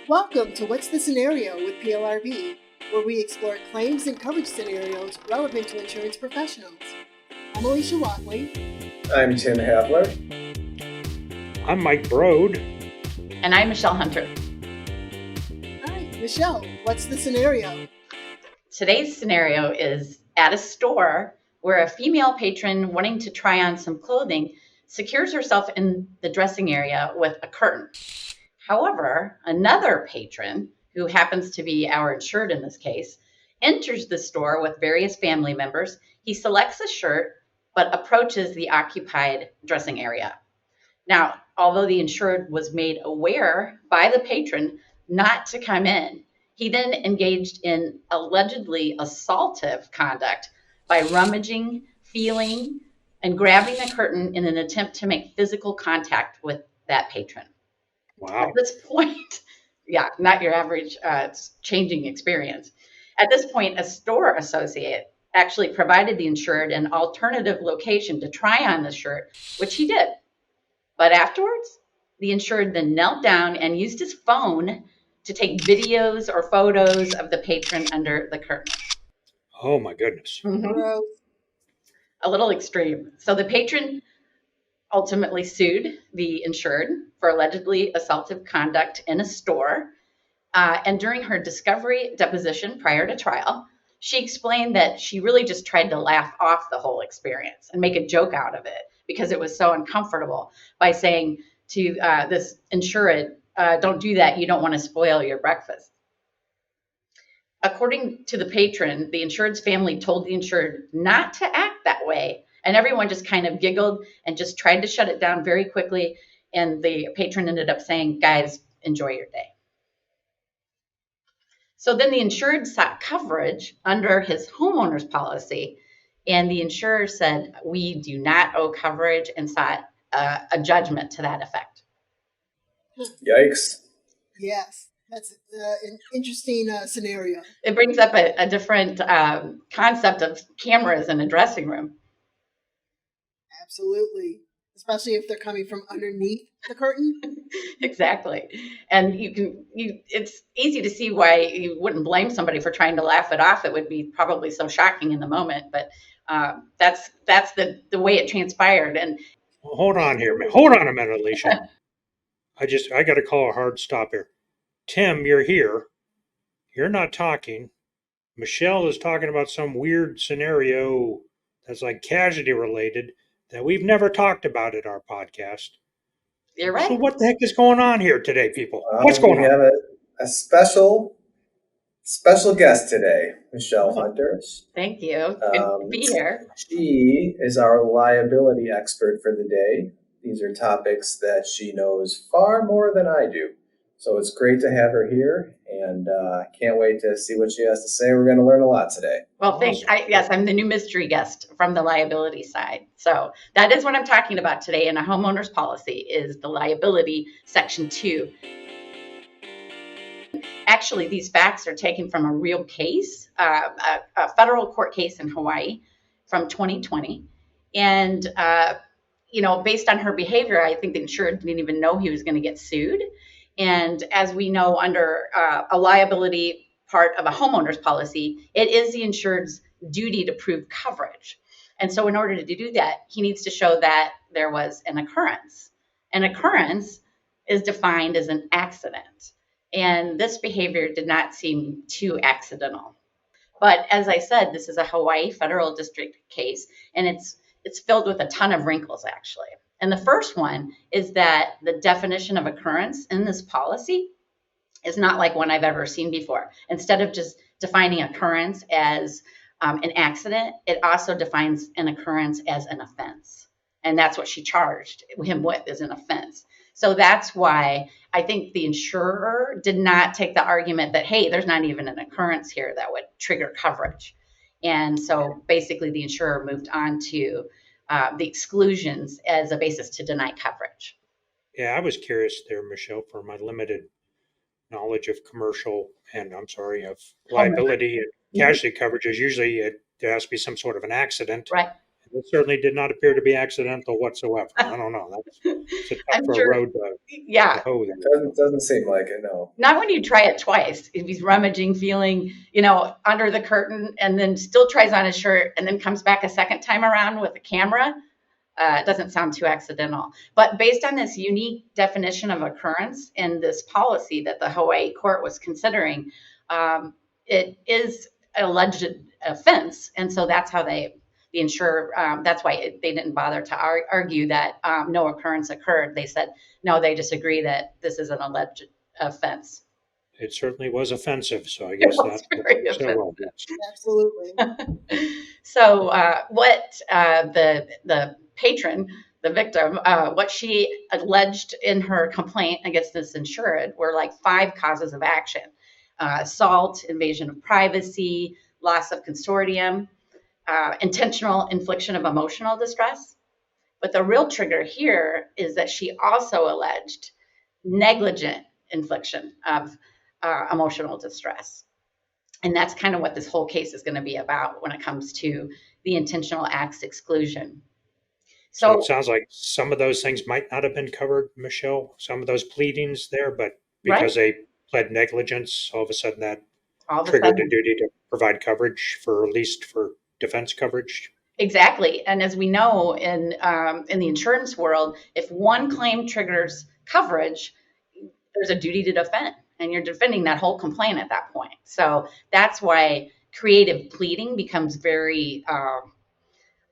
Welcome to What's the Scenario with PLRB, where we explore claims and coverage scenarios relevant to insurance professionals. I'm Alicia Watley. I'm Tim Havler. I'm Mike Brode. And I'm Michele Hunter. Hi, Michele, what's the scenario? Today's scenario is at a store where a female patron wanting to try on some clothing secures herself in the dressing area with a curtain. However, another patron, who happens to be our insured in this case, enters the store with various family members. He selects a shirt, but approaches the occupied dressing area. Now, although the insured was made aware by the patron not to come in, he then engaged in allegedly assaultive conduct by rummaging, feeling, and grabbing the curtain in an attempt to make physical contact with that patron. Wow. At this point, not your average changing experience. At this point, a store associate actually provided the insured an alternative location to try on the shirt, which he did. But afterwards, the insured then knelt down and used his phone to take videos or photos of the patron under the curtain. Oh my goodness. Gross. A little extreme. So the patron ultimately sued the insured for allegedly assaultive conduct in a store. And during her discovery deposition prior to trial, she explained that she really just tried to laugh off the whole experience and make a joke out of it because it was so uncomfortable by saying to this insured, don't do that. You don't want to spoil your breakfast. According to the patron, the insured's family told the insured not to act that way. And everyone just kind of giggled and just tried to shut it down very quickly. And the patron ended up saying, guys, enjoy your day. So then the insured sought coverage under his homeowner's policy. And the insurer said, we do not owe coverage, and sought a judgment to that effect. Yikes. Yes, that's an interesting scenario. It brings up a different concept of cameras in a dressing room. Absolutely. Especially if they're coming from underneath the curtain. Exactly. And it's easy to see why you wouldn't blame somebody for trying to laugh it off. It would be probably so shocking in the moment, but that's the way it transpired. And Well, hold on a minute, Alicia. I got to call a hard stop here. Tim, you're here. You're not talking. Michele is talking about some weird scenario that's like casualty related that we've never talked about at our podcast. you're right. So what the heck is going on here today, people? What's going on? We have a special guest today, Michele Hunter. Thank you. Good to be here. She is our liability expert for the day. These are topics that she knows far more than I do. So it's great to have her here, and can't wait to see what she has to say. We're going to learn a lot today. Well, thanks. I'm the new mystery guest from the liability side. So that is what I'm talking about today in a homeowner's policy is the liability section 2. Actually, these facts are taken from a real case, a federal court case in Hawaii from 2020. And, based on her behavior, I think the insured didn't even know he was going to get sued. And as we know, under a liability part of a homeowner's policy, it is the insured's duty to prove coverage. And so in order to do that, he needs to show that there was an occurrence. An occurrence is defined as an accident. And this behavior did not seem too accidental. But as I said, this is a Hawaii federal district case, and it's filled with a ton of wrinkles, actually. And the first one is that the definition of occurrence in this policy is not like one I've ever seen before. Instead of just defining occurrence as an accident, it also defines an occurrence as an offense. And that's what she charged him with, is an offense. So that's why I think the insurer did not take the argument that, hey, there's not even an occurrence here that would trigger coverage. And so basically the insurer moved on to the exclusions as a basis to deny coverage. Yeah, I was curious there, Michele, for my limited knowledge of of liability and casualty coverage is usually there has to be some sort of an accident. Right. It certainly did not appear to be accidental whatsoever. I don't know. It's a I'm tough sure. road Yeah. to hoe there. Doesn't seem like it, no. Not when you try it twice. If he's rummaging, feeling, under the curtain, and then still tries on his shirt, and then comes back a second time around with a camera, it doesn't sound too accidental. But based on this unique definition of occurrence in this policy that the Hawaii court was considering, it is an alleged offense, and so that's how the insurer, that's why they didn't bother to argue that no occurrence occurred. They said, no, they disagree that this is an alleged offense. It certainly was offensive, so I guess was very well. Absolutely. So what the patron, the victim, what she alleged in her complaint against this insured were like 5 causes of action: assault, invasion of privacy, loss of consortium, intentional infliction of emotional distress. But the real trigger here is that she also alleged negligent infliction of emotional distress. And that's kind of what this whole case is going to be about when it comes to the intentional acts exclusion. So it sounds like some of those things might not have been covered, Michelle, some of those pleadings there, but because they pled negligence, all of a sudden that triggered a duty to provide coverage, for at least for defense coverage. Exactly. And as we know in the insurance world, if one claim triggers coverage, there's a duty to defend, and you're defending that whole complaint at that point. So that's why creative pleading becomes very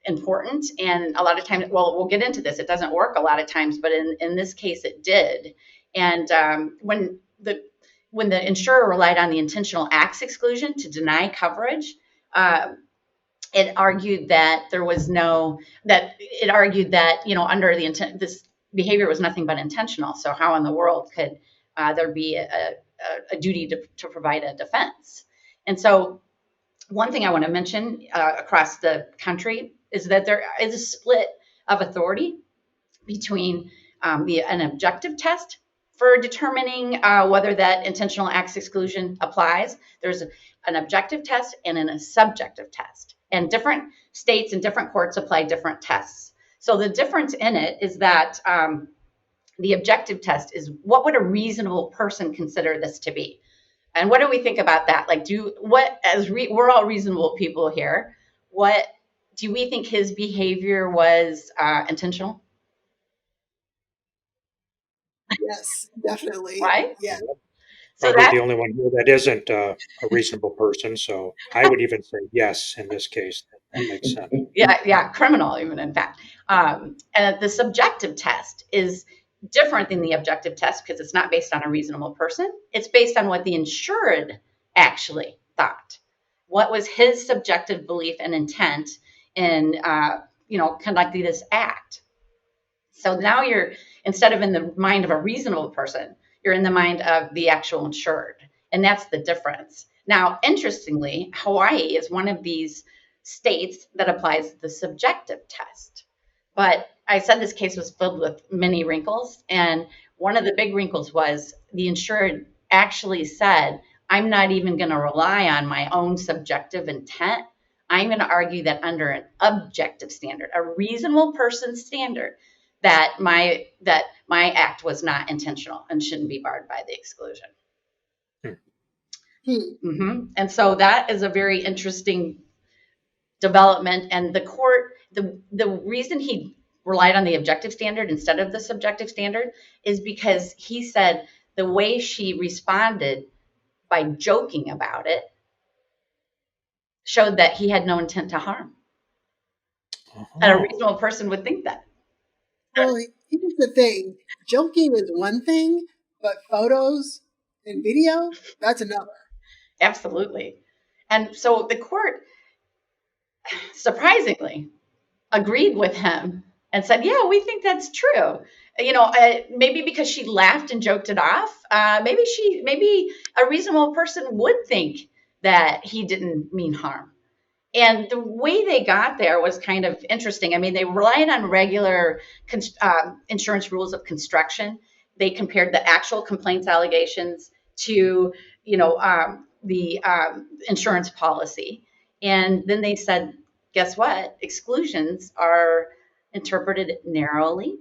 important. And a lot of times, well, we'll get into this, it doesn't work a lot of times, but in this case it did. And when the insurer relied on the intentional acts exclusion to deny coverage, it argued that under the intent, this behavior was nothing but intentional. So how in the world could there be a duty to provide a defense? And so one thing I want to mention across the country is that there is a split of authority between an objective test for determining whether that intentional acts exclusion applies. There's an objective test and a subjective test. And different states and different courts apply different tests. So the difference in it is that the objective test is, what would a reasonable person consider this to be? And what do we think about that? Like, we're all reasonable people here. What do we think his behavior was intentional? Yes, definitely. Right? Yeah. So Probably the only one here that isn't a reasonable person. So I would even say yes in this case. That makes sense. Yeah, criminal even, in fact. And the subjective test is different than the objective test because it's not based on a reasonable person. It's based on what the insured actually thought. What was his subjective belief and intent in conducting this act? So now you're, instead of in the mind of a reasonable person, you're in the mind of the actual insured. And that's the difference. Now, interestingly, Hawaii is one of these states that applies the subjective test. But I said this case was filled with many wrinkles. And one of the big wrinkles was the insured actually said, I'm not even going to rely on my own subjective intent. I'm going to argue that under an objective standard, a reasonable person standard, that my act was not intentional and shouldn't be barred by the exclusion. Mm-hmm. And so that is a very interesting development. And the court, the reason he relied on the objective standard instead of the subjective standard is because he said the way she responded by joking about it showed that he had no intent to harm. And a reasonable person would think that. Well, here's the thing. Joking is one thing, but photos and video, that's another. Absolutely. And so the court, surprisingly, agreed with him and said, yeah, we think that's true. Maybe because she laughed and joked it off. Maybe a reasonable person would think that he didn't mean harm. And the way they got there was kind of interesting. I mean, they relied on regular insurance rules of construction. They compared the actual complaints allegations to, the insurance policy. And then they said, guess what? Exclusions are interpreted narrowly,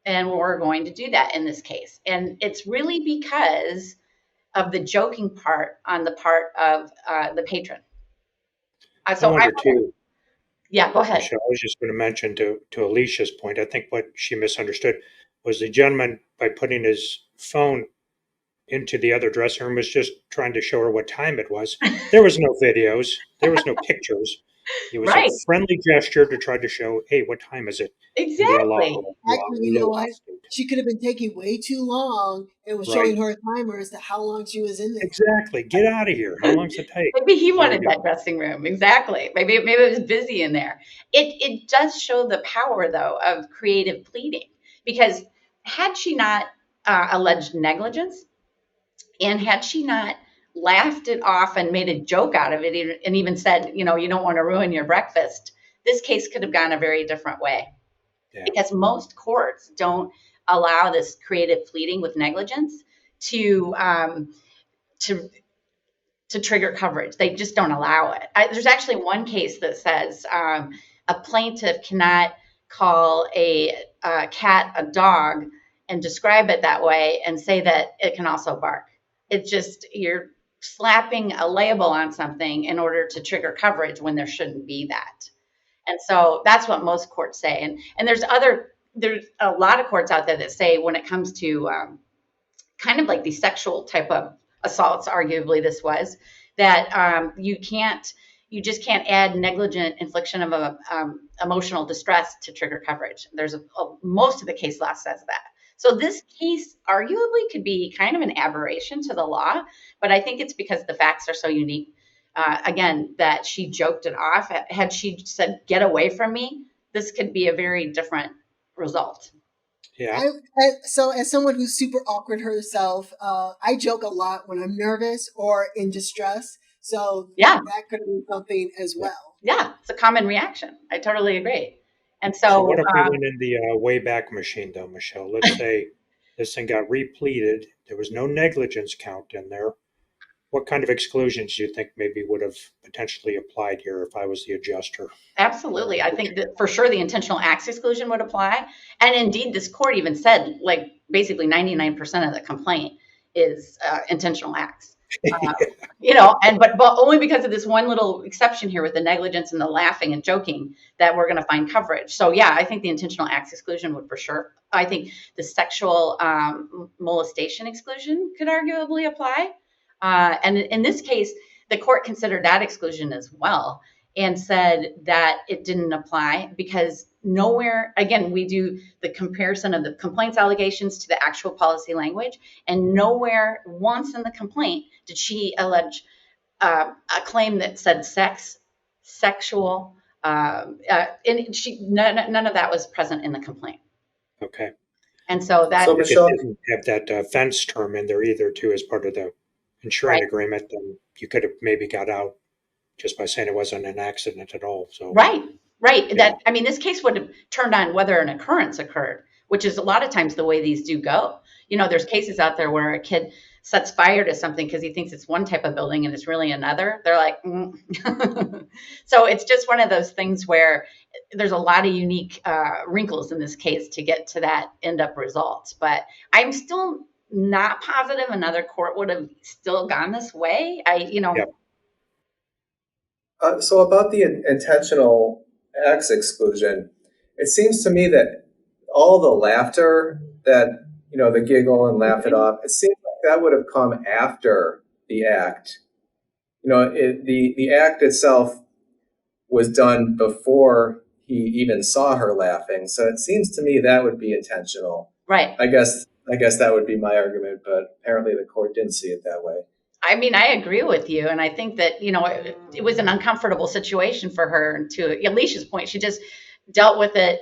and we're going to do that in this case. And it's really because of the joking part on the part of the patron. I So wonder too, yeah, go ahead. Michelle, I was just going to mention to Alicia's point, I think what she misunderstood was the gentleman, by putting his phone into the other dressing room, was just trying to show her what time it was. There was no videos, there was no pictures. It was a Right, friendly gesture to try to show, hey, what time is it? And the exactly. Actually, you know low what? state. She could have been taking way too long and was Right. showing her a timer as to how long she was in there. Exactly. Get out of here. How long's it take? Maybe he There you wanted go. that dressing room. Exactly. Maybe it was busy in there. It does show the power though of creative pleading, because had she not alleged negligence, and had she not laughed it off and made a joke out of it, and even said, you don't want to ruin your breakfast, this case could have gone a very different way. Yeah. Because most courts don't allow this creative pleading with negligence to to to trigger coverage. They just don't allow it. There's actually one case that says a plaintiff cannot call a cat a dog and describe it that way and say that it can also bark. It's just, you're slapping a label on something in order to trigger coverage when there shouldn't be that. And so that's what most courts say. And there's a lot of courts out there that say, when it comes to kind of like the sexual type of assaults, arguably this was, that you just can't add negligent infliction of emotional distress to trigger coverage. There's most of the case law says that. So this case arguably could be kind of an aberration to the law, but I think it's because the facts are so unique. Again, that she joked it off. Had she said, "Get away from me," this could be a very different result. Yeah. So, as someone who's super awkward herself, I joke a lot when I'm nervous or in distress. So Yeah. that could be something as well. Yeah, it's a common reaction. I totally agree. And So so, what if we went in the Wayback Machine, though, Michelle? Let's say this thing got repleted. There was no negligence count in there. What kind of exclusions do you think maybe would have potentially applied here if I was the adjuster? absolutely, I think that for sure the intentional acts exclusion would apply. And indeed, this court even said, like, basically 99% of the complaint is intentional acts. But only because of this one little exception here with the negligence and the laughing and joking that we're going to find coverage. So yeah, I think the intentional acts exclusion would for sure. I think the sexual molestation exclusion could arguably apply. And in this case, the court considered that exclusion as well and said that it didn't apply because nowhere, again, we do the comparison of the complaints allegations to the actual policy language, and nowhere once in the complaint did she allege a claim that said sexual, and none of that was present in the complaint. Okay. And so that, So If it Michelle, didn't have that offense term in there either, too, as part of the insurance Right. agreement, then you could have maybe got out just by saying it wasn't an accident at all. So right. Yeah. This case would have turned on whether an occurrence occurred, which is a lot of times the way these do go. There's cases out there where a kid sets fire to something because he thinks it's one type of building and it's really another. They're like, So it's just one of those things where there's a lot of unique wrinkles in this case to get to that end up result. But I'm still not positive another court would have still gone this way. Yep. So about the intentional acts exclusion, it seems to me that all the laughter that, the giggle and laugh it off, it seems like that would have come after the act. The act itself was done before he even saw her laughing. So it seems to me that would be intentional. Right. I guess that would be my argument, but apparently the court didn't see it that way. I agree with you. And I think that, it was an uncomfortable situation for her. To Alicia's point, she just dealt with it,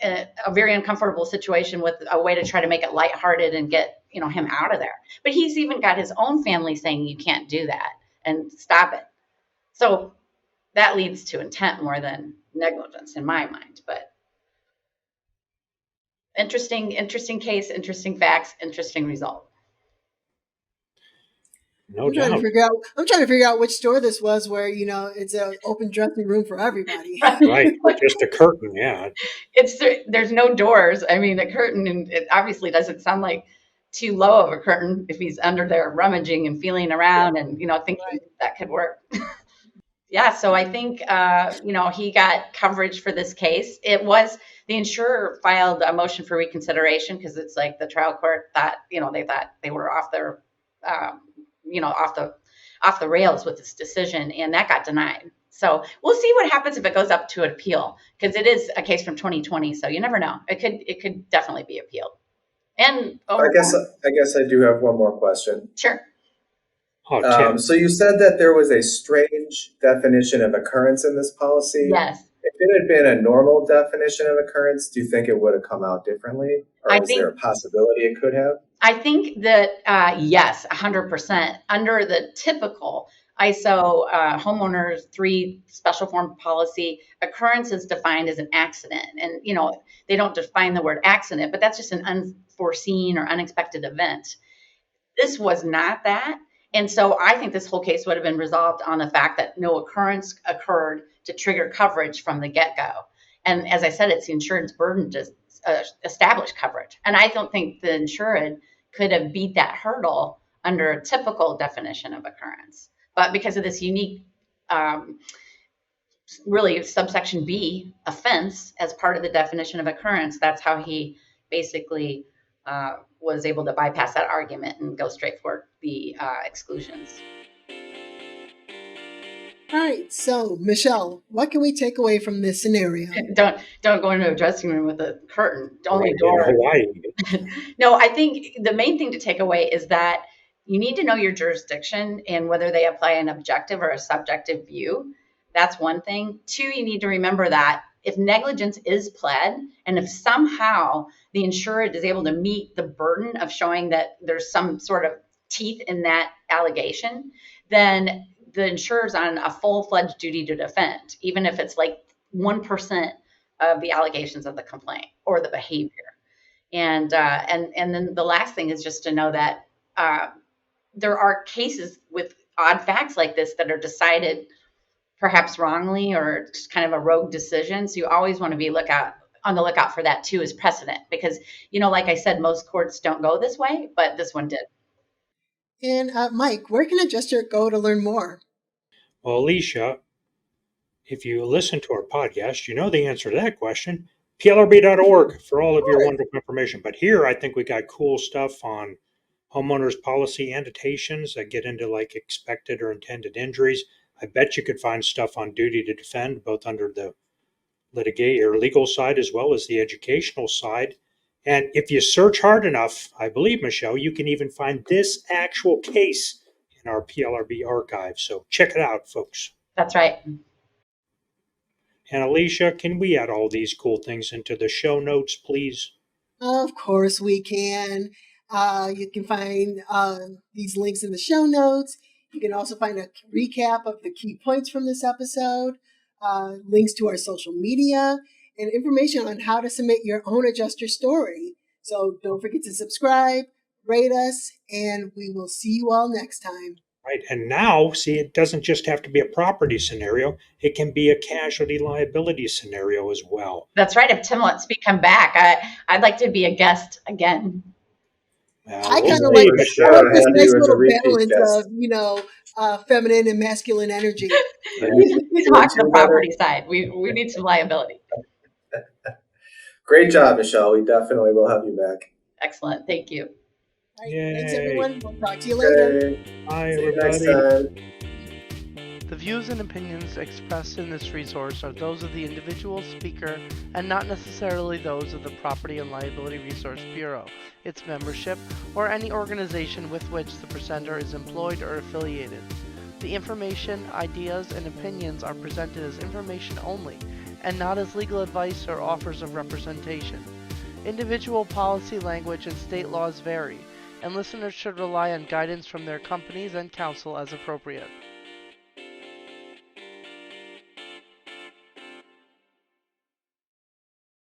a very uncomfortable situation with a way to try to make it lighthearted and get, him out of there. But he's even got his own family saying you can't do that and stop it. So that leads to intent more than negligence in my mind. But interesting case, interesting facts, interesting result. No I'm trying to doubt. figure out. I'm trying to figure out which store this was, where it's an open dressing room for everybody. Right. Just a curtain. Yeah. There's no doors. I mean, a curtain, and it obviously doesn't sound like too low of a curtain if he's under there rummaging and feeling around and thinking Right. that could work. Yeah, so I think he got coverage for this case. It was the insurer filed a motion for reconsideration because it's like the trial court thought they thought they were off their off the rails with this decision, and that got denied. So we'll see what happens if it goes up to appeal, because it is a case from 2020. So you never know. It could definitely be appealed. And I guess I do have one more question. Sure. Oh, Tim. So you said that there was a strange definition of occurrence in this policy. Yes. If it had been a normal definition of occurrence, do you think it would have come out differently? Or is there a possibility it could have? I think that, yes, 100%. Under the typical ISO homeowners 3 special form policy, occurrence is defined as an accident. And, they don't define the word accident, but that's just an unforeseen or unexpected event. This was not that. And so I think this whole case would have been resolved on the fact that no occurrence occurred to trigger coverage from the get-go. And as I said, it's the insured's burden to establish coverage. And I don't think the insured could have beat that hurdle under a typical definition of occurrence. But because of this unique, really subsection B offense as part of the definition of occurrence, that's how he basically was able to bypass that argument and go straight for the exclusions. All right, so Michelle, what can we take away from this scenario? Don't go into a dressing room with a curtain. Only Right, door. in Hawaii. No, I think the main thing to take away is that you need to know your jurisdiction and whether they apply an objective or a subjective view. That's one thing. 2, you need to remember that if negligence is pled, and if somehow the insurer is able to meet the burden of showing that there's some sort of teeth in that allegation, then the insurer's on a full-fledged duty to defend, even if it's like 1% of the allegations of the complaint or the behavior. And then the last thing is just to know that there are cases with odd facts like this that are decided perhaps wrongly or just kind of a rogue decision. So you always want to be on the lookout for that too as precedent, because, like I said, most courts don't go this way, but this one did. And Mike, where can a adjuster go to learn more? Well, Alicia, if you listen to our podcast, you know the answer to that question. PLRB.org for all of your wonderful information. But here, I think we got cool stuff on homeowners policy annotations that get into like expected or intended injuries. I bet you could find stuff on duty to defend, both under the litigate or legal side as well as the educational side. And if you search hard enough, I believe, Michelle, you can even find this actual case in our PLRB archive. So check it out, folks. That's right. And Alicia, can we add all these cool things into the show notes, please? Of course we can. You can find these links in the show notes. You can also find a recap of the key points from this episode, links to our social media, and information on how to submit your own adjuster story. So don't forget to subscribe, rate us, and we will see you all next time. Right. And now, see, it doesn't just have to be a property scenario. It can be a casualty liability scenario as well. That's right. If Tim lets me come back, I'd like to be a guest again. I kind of like this nice little balance of, feminine and masculine energy. We talk the property side. We need some liability. Great job, Michelle. We definitely will have you back. Excellent. Thank you. All right, thanks, everyone. We'll talk to you later. Bye, See you everybody. next time. The views and opinions expressed in this resource are those of the individual speaker and not necessarily those of the Property and Liability Resource Bureau, its membership, or any organization with which the presenter is employed or affiliated. The information, ideas, and opinions are presented as information only and not as legal advice or offers of representation. Individual policy language and state laws vary, and listeners should rely on guidance from their companies and counsel as appropriate.